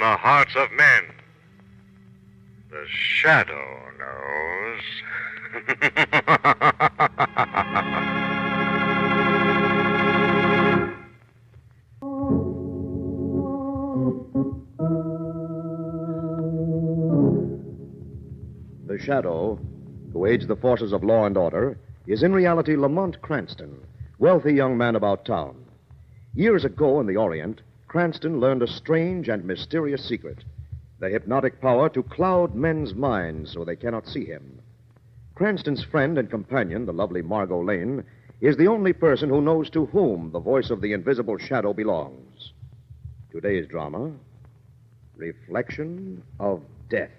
the hearts of men. The shadow knows. The Shadow, who aids the forces of law and order, is in reality Lamont Cranston, wealthy young man about town. Years ago in the Orient, Cranston learned a strange and mysterious secret, the hypnotic power to cloud men's minds so they cannot see him. Cranston's friend and companion, the lovely Margot Lane, is the only person who knows to whom the voice of the invisible shadow belongs. Today's drama, Reflection of Death.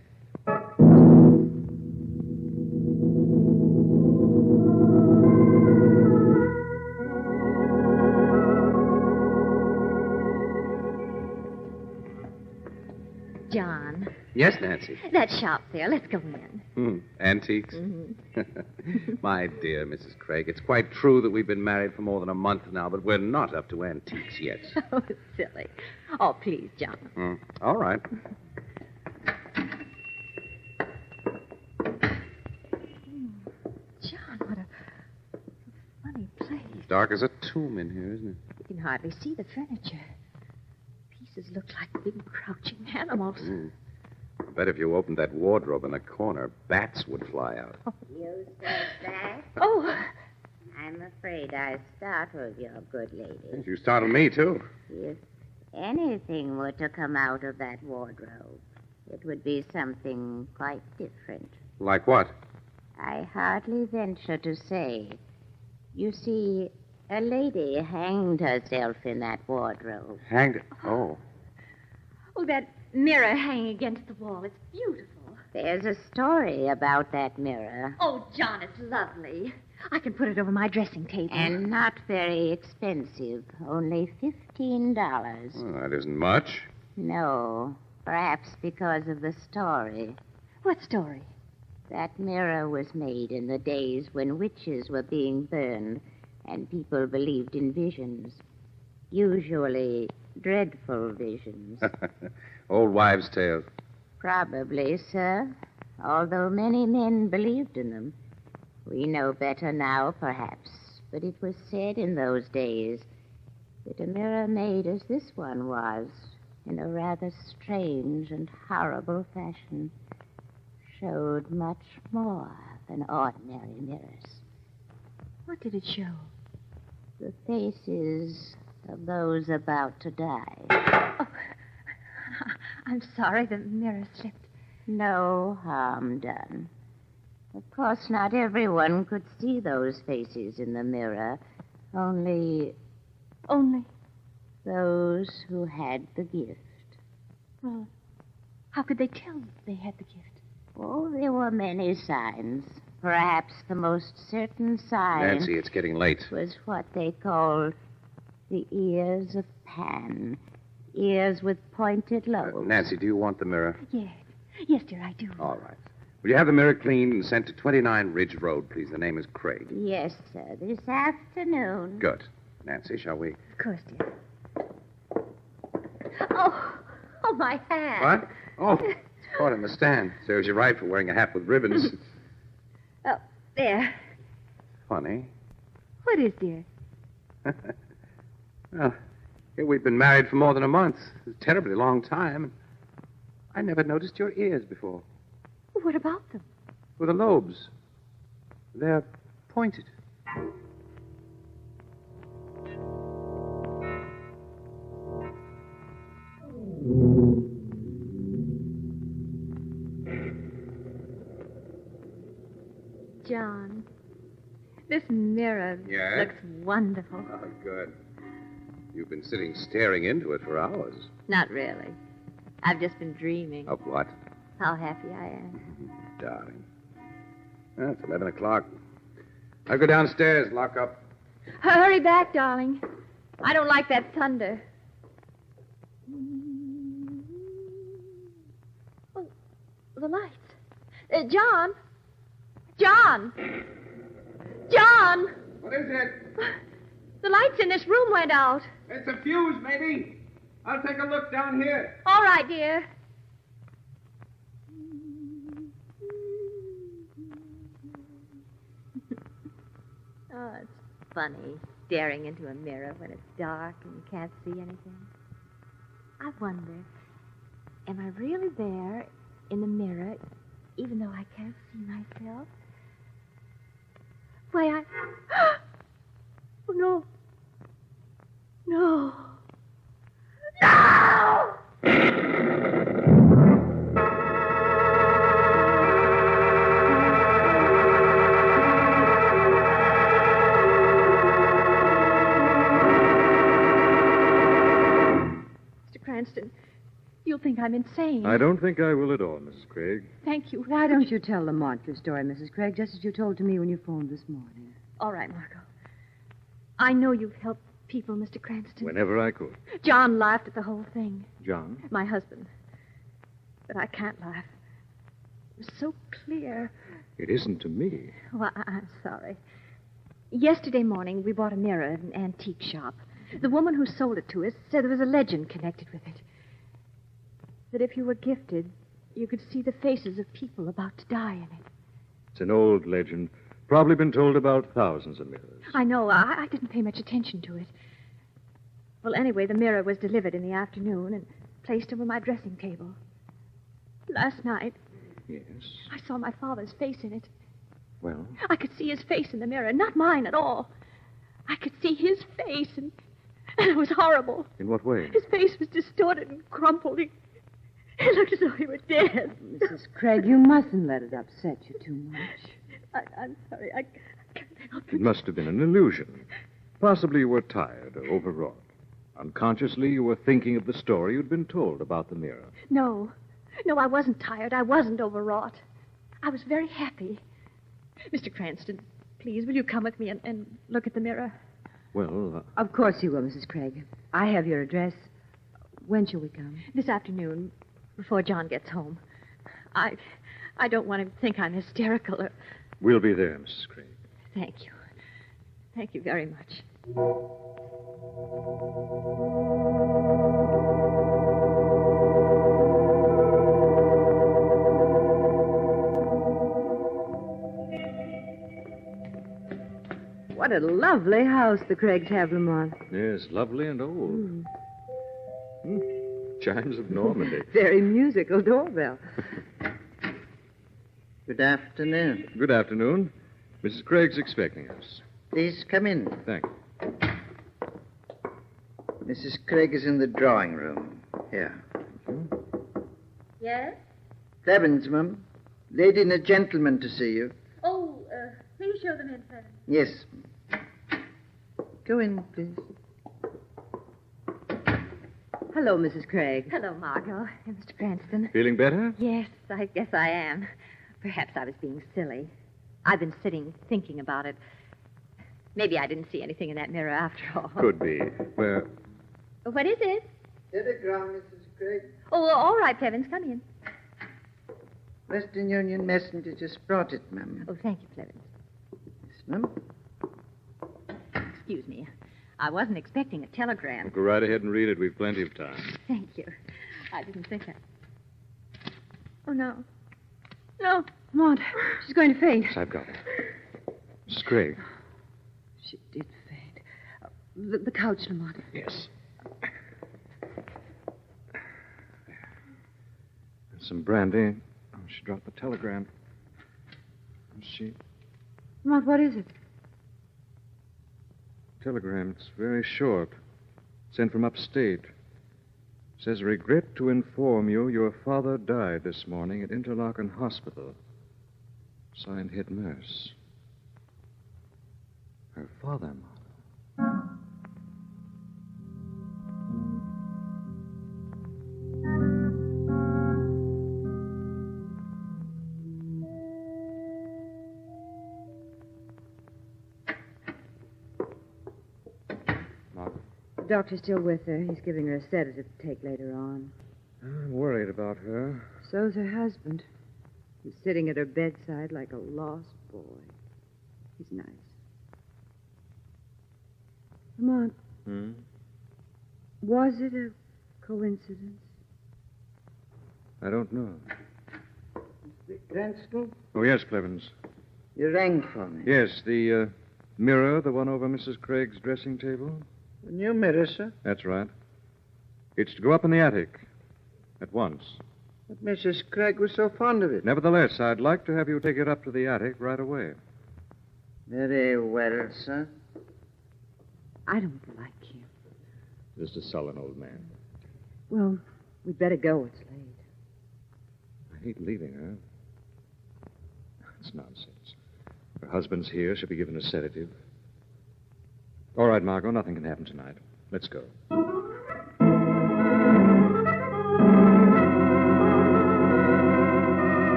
John. Yes, Nancy. That shop there. Let's go in. Antiques? Mm-hmm. My dear Mrs. Craig, it's quite true that we've been married for more than a month now, but we're not up to antiques yet. Oh, silly. Oh, please, John. All right. John, what a funny place. Dark as a tomb in here, isn't it? You can hardly see the furniture. Pieces look like big crouching animals. I bet if you opened that wardrobe in the corner, bats would fly out. You said that? Oh, I'm afraid I startled your good lady. You startled me, too. If anything were to come out of that wardrobe, it would be something quite different. Like what? I hardly venture to say. You see, a lady hanged herself in that wardrobe. Hanged? Oh. Oh, that mirror hanging against the wall. It's beautiful. There's a story about that mirror. Oh, John, it's lovely. I can put it over my dressing table. And not very expensive. Only $15. Well, that isn't much. No, perhaps because of the story. What story? That mirror was made in the days when witches were being burned and people believed in visions. Usually dreadful visions. Old wives' tales. Probably, sir. Although many men believed in them. We know better now, perhaps. But it was said in those days that a mirror made as this one was, in a rather strange and horrible fashion, showed much more than ordinary mirrors. What did it show? The faces of those about to die. Oh, I'm sorry the mirror slipped. No harm done. Of course, not everyone could see those faces in the mirror. Only those who had the gift. Well, how could they tell they had the gift? Oh, there were many signs. Perhaps the most certain sign... Nancy, it's getting late. ...was what they called the ears of Pan. Ears with pointed lobes. Nancy, do you want the mirror? Yes. Yes, dear, I do. All right. Will you have the mirror cleaned and sent to 29 Ridge Road, please? The name is Craig. Yes, sir. This afternoon. Good. Nancy, shall we? Of course, dear. Oh, my hat. What? Oh, it's caught in the stand. Serves you right for wearing a hat with ribbons. Oh, there. Funny. What is, dear? Well, here we've been married for more than a month. It's a terribly long time. I never noticed your ears before. What about them? With the lobes. They're pointed. John, this mirror Yes? looks wonderful. Oh, good. You've been sitting staring into it for hours. Not really. I've just been dreaming. Of what? How happy I am. Darling. Well, it's 11 o'clock. I'll go downstairs, lock up. Hurry back, darling. I don't like that thunder. Oh, the lights. John! John! John! What is it? The lights in this room went out. It's a fuse, maybe. I'll take a look down here. All right, dear. Oh, it's funny staring into a mirror when it's dark and you can't see anything. I wonder, am I really there in the mirror even though I can't see myself? Why, Oh, no. No. No! Mr. Cranston, you'll think I'm insane. I don't think I will at all, Mrs. Craig. Thank you. Why don't you tell Lamont your story, Mrs. Craig, just as you told to me when you phoned this morning? All right, Margot. I know you've helped people, Mr. Cranston. Whenever I could. John laughed at the whole thing. John? My husband. But I can't laugh. It was so clear. It isn't to me. Well, I'm sorry. Yesterday morning, we bought a mirror at an antique shop. The woman who sold it to us said there was a legend connected with it. That if you were gifted, you could see the faces of people about to die in it. It's an old legend. Probably been told about thousands of mirrors. I know. I didn't pay much attention to it. Well, anyway, the mirror was delivered in the afternoon and placed over my dressing table. Last night, Yes. I saw my father's face in it. Well, I could see his face in the mirror, not mine at all. I could see his face, and it was horrible. in what way? His face was distorted and crumpled. He looked as though he were dead. Mrs. Craig, you mustn't let it upset you too much. I'm sorry. I can't help It it. must have been an illusion. Possibly you were tired or overwrought. Unconsciously, you were thinking of the story you'd been told about the mirror. No, I wasn't tired. I wasn't overwrought. I was very happy. Mr. Cranston, please, will you come with me and look at the mirror? Well, Of course you will, Mrs. Craig. I have your address. When shall we come? This afternoon, before John gets home. I don't want him to think I'm hysterical or... we'll be there, Mrs. Craig. Thank you. Thank you very much. What a lovely house the Craigs have, Lamont. Yes, lovely and old. Chimes of Normandy. Very musical doorbell. Good afternoon. Good afternoon. Mrs. Craig's expecting us. Please come in. Thank you. Mrs. Craig is in the drawing room. Here. Yes? Clevens, Mum. Lady and a gentleman to see you. Oh, please show them in, sir. Yes. Go in, please. Hello, Mrs. Craig. Hello, Margot and Mr. Cranston. Feeling better? Yes, I guess I am. Perhaps I was being silly. I've been sitting thinking about it. Maybe I didn't see anything in that mirror after all. Could be. Where? What is it? Telegram, Mrs. Craig. Oh, all right, Clevens, come in. Western Union messenger just brought it, Mum. Oh, thank you, Clevens. Yes, Mum. Excuse me. I wasn't expecting a telegram. Go right ahead and read it. We've plenty of time. Thank you. I didn't think I... Oh, no. No. Lamont, she's going to faint. Yes, I've got it. Mrs. Craig. She did faint. The couch, Lamont. Yes. And some brandy. Oh, she dropped the telegram. She... Lamont, what is it? Telegram. It's very short. Sent from upstate. Says, regret to inform you your father died this morning at Interlaken Hospital. Signed, head nurse. Her father, Martha. Martha. The doctor's still with her. He's giving her a sedative to take later on. I'm worried about her. So's her husband. He's sitting at her bedside like a lost boy. He's nice. Lamont, Hmm? was it a Coincidence? I don't know. Mr. Cranston, Oh, yes, Clevens. you rang for me. Yes, the mirror, the one over Mrs. Craig's dressing table? A new mirror, sir. That's right. It's to go up in the attic. At once. But Mrs. Craig was so fond of it. Nevertheless, I'd like to have you take it up to the attic right away. Very well, sir. I don't like him. Just a sullen old man. Well, we'd better go. It's late. I hate leaving her. It's nonsense. Her husband's here. She'll be given a sedative. All right, Margot, nothing can happen tonight. Let's go.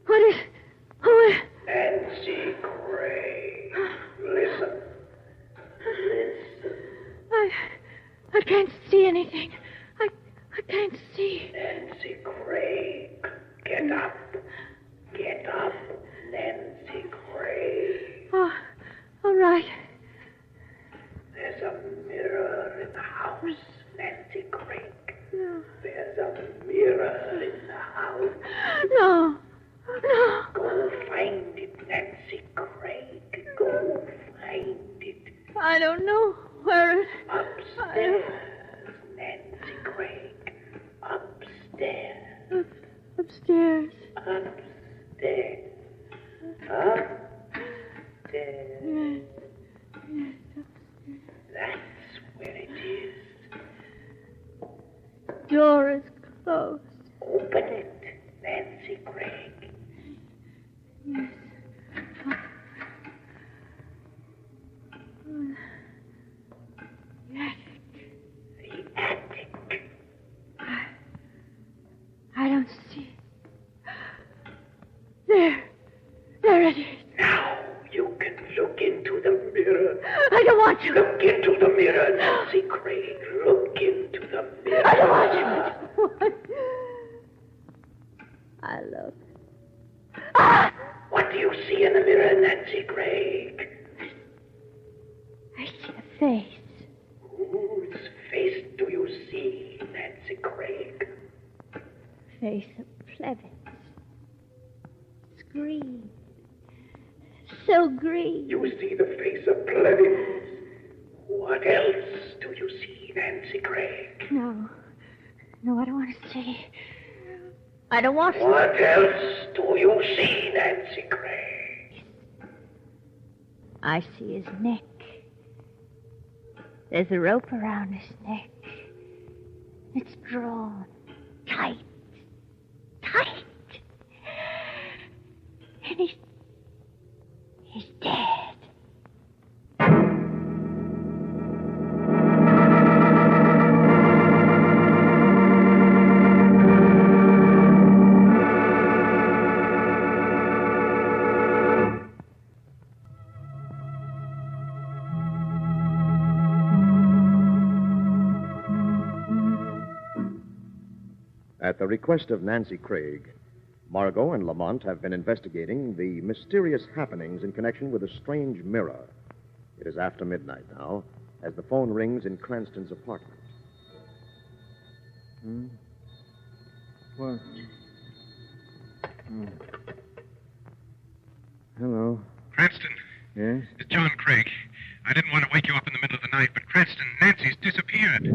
What is... Who is... Nancy Craig. Listen. I can't see anything. I can't see. Nancy Craig. Get up. Get up, Nancy Craig. Oh, all right. There's a mirror in the house, Nancy Craig. No. There's a mirror in the house. No. No. Go find it, Nancy Craig. Go find it. I don't know where it... Upstairs, Nancy Craig. Upstairs. Upstairs. Upstairs. Upstairs. Yes. That's where it is. Door is closed. Open it, Nancy Craig. Yes. The attic. The attic. I don't see. There it is. Now you can look into the mirror. I don't want to. Look into the mirror, Nancy Craig. Look into the mirror. I don't want to. I look. Ah! What do you see in the mirror, Nancy Craig? I see a face. Whose face do you see, Nancy Craig? Face of Plevins. It's green. So green. You see the face of Plevins. What else do you see, Nancy Craig? No, I don't want to see. I don't want to. What else do you see, Nancy Craig? I see his neck. There's a rope around his neck. It's drawn tight. Tight. And he's dead. At the request of Nancy Craig, Margot and Lamont have been investigating the mysterious happenings in connection with a strange mirror. It is after midnight now, as the phone rings in Cranston's apartment. What? Hello. Cranston, Yes? it's John Craig. I didn't want to wake you up in the middle of the night, but Cranston, Nancy's disappeared.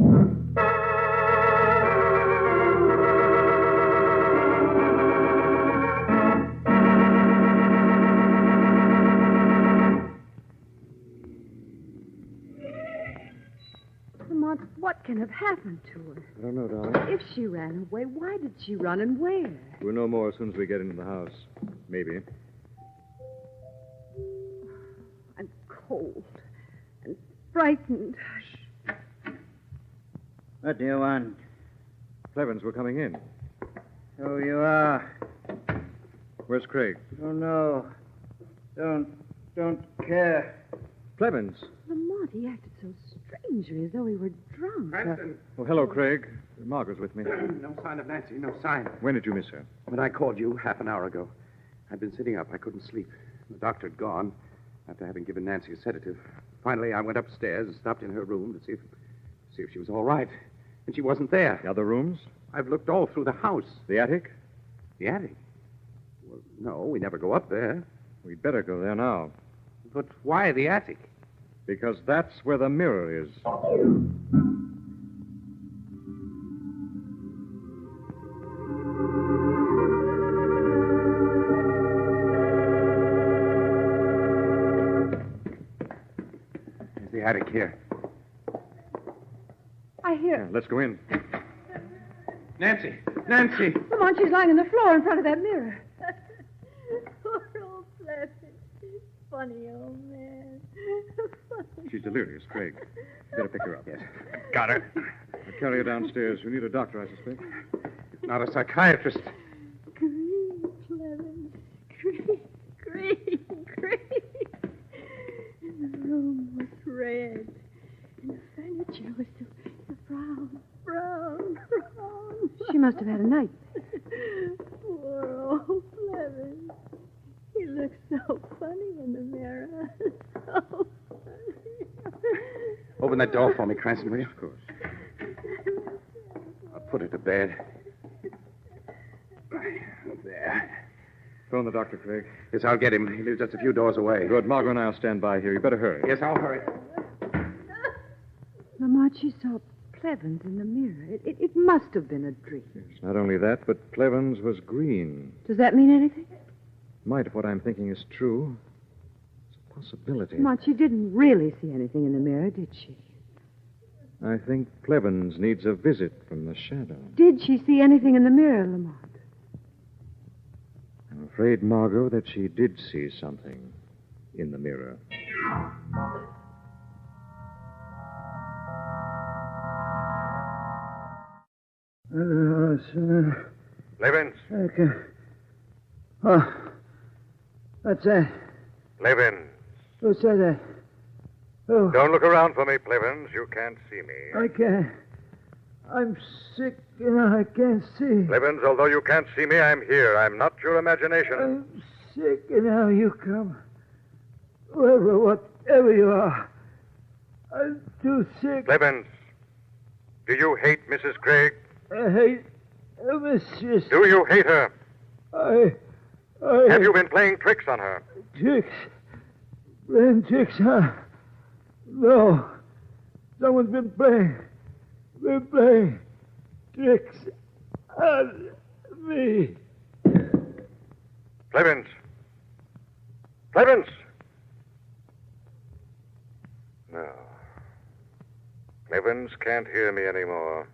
Lamont, what can have happened to her? I don't know, darling. If she ran away, why did she run and where? We'll know more as soon as we get into the house. Maybe. I'm cold and frightened. What do you want? Clevens, we're coming in. So you are. Where's Craig? Oh, no. Don't care. Clevens. Lamont, he acted so strangely, as though he were drunk. Cranston. Oh, hello, Craig. Margaret's with me. No sign of Nancy, no sign. When did you miss her? When I called you half an hour ago, I'd been sitting up. I couldn't sleep. The doctor had gone after having given Nancy a sedative. Finally, I went upstairs and stopped in her room to see if she was all right. And she wasn't there. The other rooms? I've looked all through the house. The attic? The attic? Well, no, we never go up there. We'd better go there now. But why the attic? Because that's where the mirror is. There's the attic here. I hear. Let's go in. Nancy! Nancy! Lamont, she's lying on the floor in front of that mirror. Poor old Pleasant. Funny old man. Funny. She's delirious, Craig. Better pick her up. Yes. Got her. I'll carry her downstairs. We need a doctor, I suspect. Not a psychiatrist. Green, Clemens. Green. And the room was red. And the furniture was so brown. She must have had a night. Poor old Clemens. He looks so funny in the mirror. So funny. Open that door for me, Cranston, will you? Of course. I'll put her to bed. There. Phone the doctor, Craig. Yes, I'll get him. He lives just a few doors away. Good. Margot and I'll stand by here. You better hurry. Yes, I'll hurry. Lamont, she saw Plevens in the mirror. It must have been a dream. It's not only that, but Plevens was green. Does that mean anything? Might, if what I'm thinking is true. It's a possibility. Lamont, she didn't really see anything in the mirror, did she? I think Plevens needs a visit from the shadow. Did she see anything in the mirror, Lamont? I'm afraid, Margot, that she did see something in the mirror. Plevens. Okay. Oh, what's that? Plevens. Who said that? Oh, Don't look around for me, Plevens. You can't see me. I can't. I'm sick and I can't see. Plevens, although you can't see me, I'm here. I'm not your imagination. I'm sick and now you come. Whatever you are. I'm too sick. Plevens, do you hate Mrs. Craig? I hate Mistress. Do you hate her? I Have you been playing tricks on her? Tricks? Playing tricks, huh? No. Someone's been playing tricks on me. Plevens. Plevens! No. Plevens can't hear me anymore.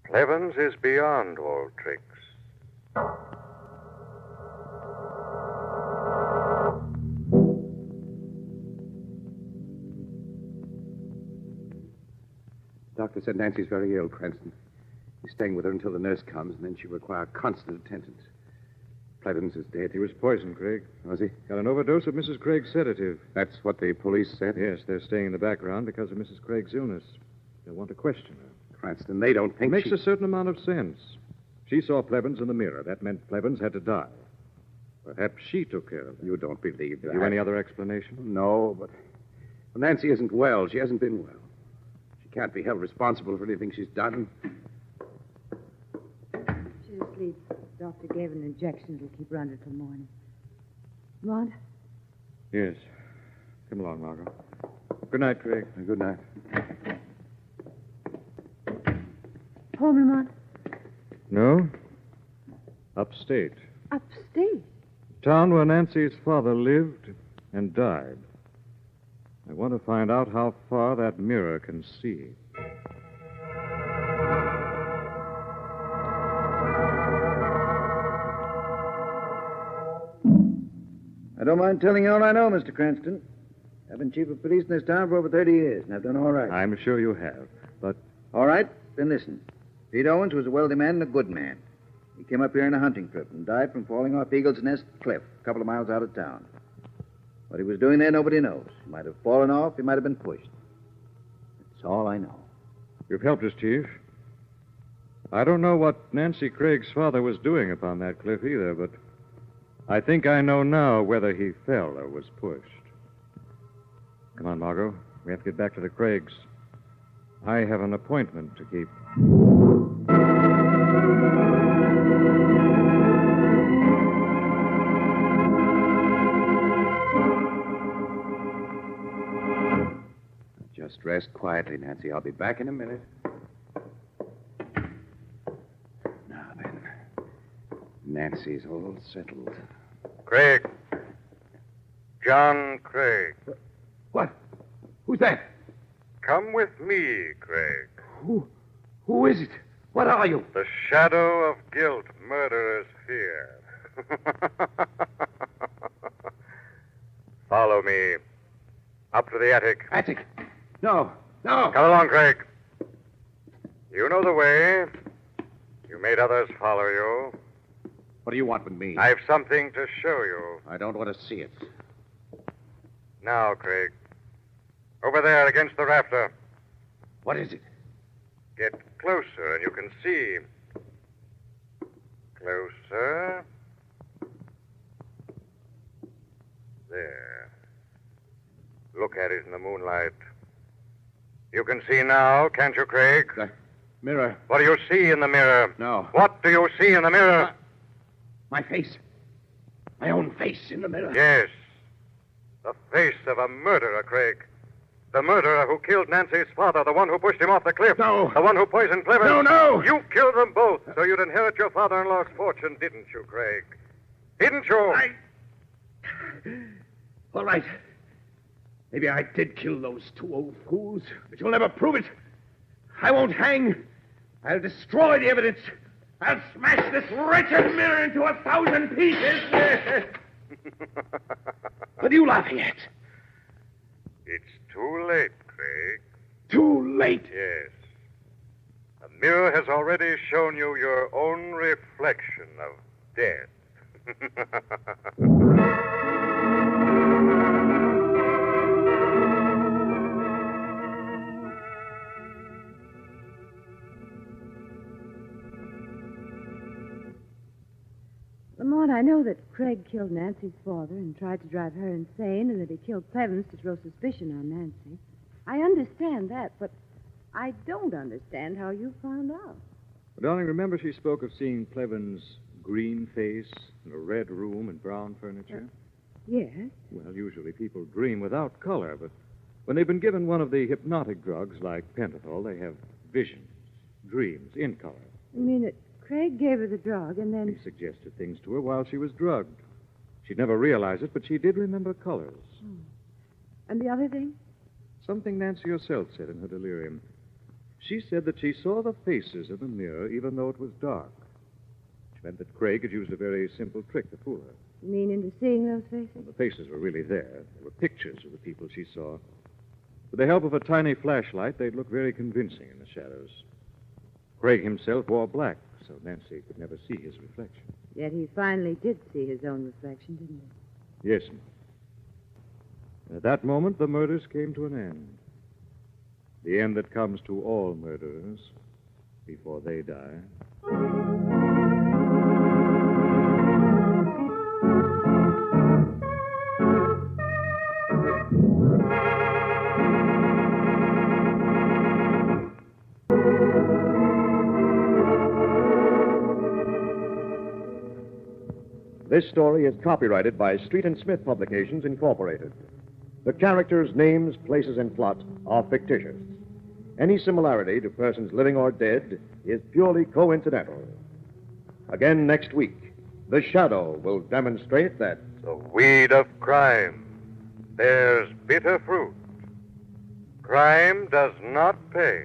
Plevens is beyond all tricks. Doctor said Nancy's very ill, Cranston. He's staying with her until the nurse comes, and then she'll require constant attendance. Plevens is dead. He was poisoned, Craig. Was he? Got an overdose of Mrs. Craig's sedative. That's what the police said? Yes, they're staying in the background because of Mrs. Craig's illness. They'll want to question her. Cranston, they don't think Makes she... a certain amount of sense. She saw Plevens in the mirror. That meant Plevens had to die. Perhaps she took care of it. You don't believe that. Have you any other explanation? No, but... Well, Nancy isn't well. She hasn't been well. She can't be held responsible for anything she's done. She's asleep. Doctor gave an injection to keep her under till morning. Lamont? Yes. Come along, Margot. Good night, Craig. Good night. Home, Lamont? No. Upstate. Upstate? Town where Nancy's father lived and died. I want to find out how far that mirror can see. I don't mind telling you all I know, Mr. Cranston. I've been chief of police in this town for over 30 years, and I've done all right. I'm sure you have, but All right? Then listen. Pete Owens was a wealthy man and a good man. He came up here on a hunting trip and died from falling off Eagle's Nest Cliff, a couple of miles out of town. What he was doing there, nobody knows. He might have fallen off. He might have been pushed. That's all I know. You've helped us, Chief. I don't know what Nancy Craig's father was doing upon that cliff either, but I think I know now whether he fell or was pushed. Come on, Margot. We have to get back to the Craigs. I have an appointment to keep. Just rest quietly, Nancy. I'll be back in a minute. Now then. Nancy's all settled. Craig. John Craig. What? Who's that? Come with me, Craig. Who is it? What are you? The shadow of guilt, murderer's fear. Follow me. Up to the attic. Attic? No. No. Come along, Craig. You know the way. You made others follow you. What do you want with me? I've something to show you. I don't want to see it. Now, Craig. Over there against the rafter. What is it? Get closer and you can see. Closer. There. Look at it in the moonlight. You can see now, can't you, Craig? The mirror. What do you see in the mirror? No. What do you see in the mirror? My face. My own face in the mirror. Yes. The face of a murderer, Craig. The murderer who killed Nancy's father, the one who pushed him off the cliff. No. The one who poisoned Clevens. No. You killed them both, so you'd inherit your father-in-law's fortune, didn't you, Craig? Didn't you? All right. Maybe I did kill those two old fools, but you'll never prove it. I won't hang. I'll destroy the evidence. I'll smash this wretched mirror into 1,000 pieces. What are you laughing at? It's too late, Craig. Too late? Yes. The mirror has already shown you your own reflection of death. Lamont, I know that Craig killed Nancy's father and tried to drive her insane, and that he killed Clevens to throw suspicion on Nancy. I understand that, but I don't understand how you found out. Well, darling, remember she spoke of seeing Cleven's green face in a red room and brown furniture? Yes. Well, usually people dream without color, but when they've been given one of the hypnotic drugs like pentothal, they have visions, dreams in color. You mean that Craig gave her the drug and then... He suggested things to her while she was drugged. She'd never realize it, but she did remember colors. And the other thing? Something Nancy herself said in her delirium. She said that she saw the faces in the mirror even though it was dark. Which meant that Craig had used a very simple trick to fool her. You mean into seeing those faces? Well, the faces were really there. There were pictures of the people she saw. With the help of a tiny flashlight, they'd look very convincing in the shadows. Craig himself wore black, so Nancy could never see his reflection. Yet he finally did see his own reflection, didn't he? Yes, ma'am. At that moment, the murders came to an end. The end that comes to all murderers before they die. This story is copyrighted by Street and Smith Publications, Incorporated. The characters, names, places, and plot are fictitious. Any similarity to persons living or dead is purely coincidental. Again next week, The Shadow will demonstrate that The weed of crime bears bitter fruit. Crime does not pay.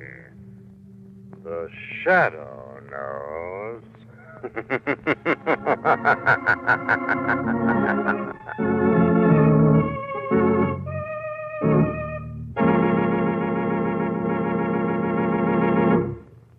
The shadow knows.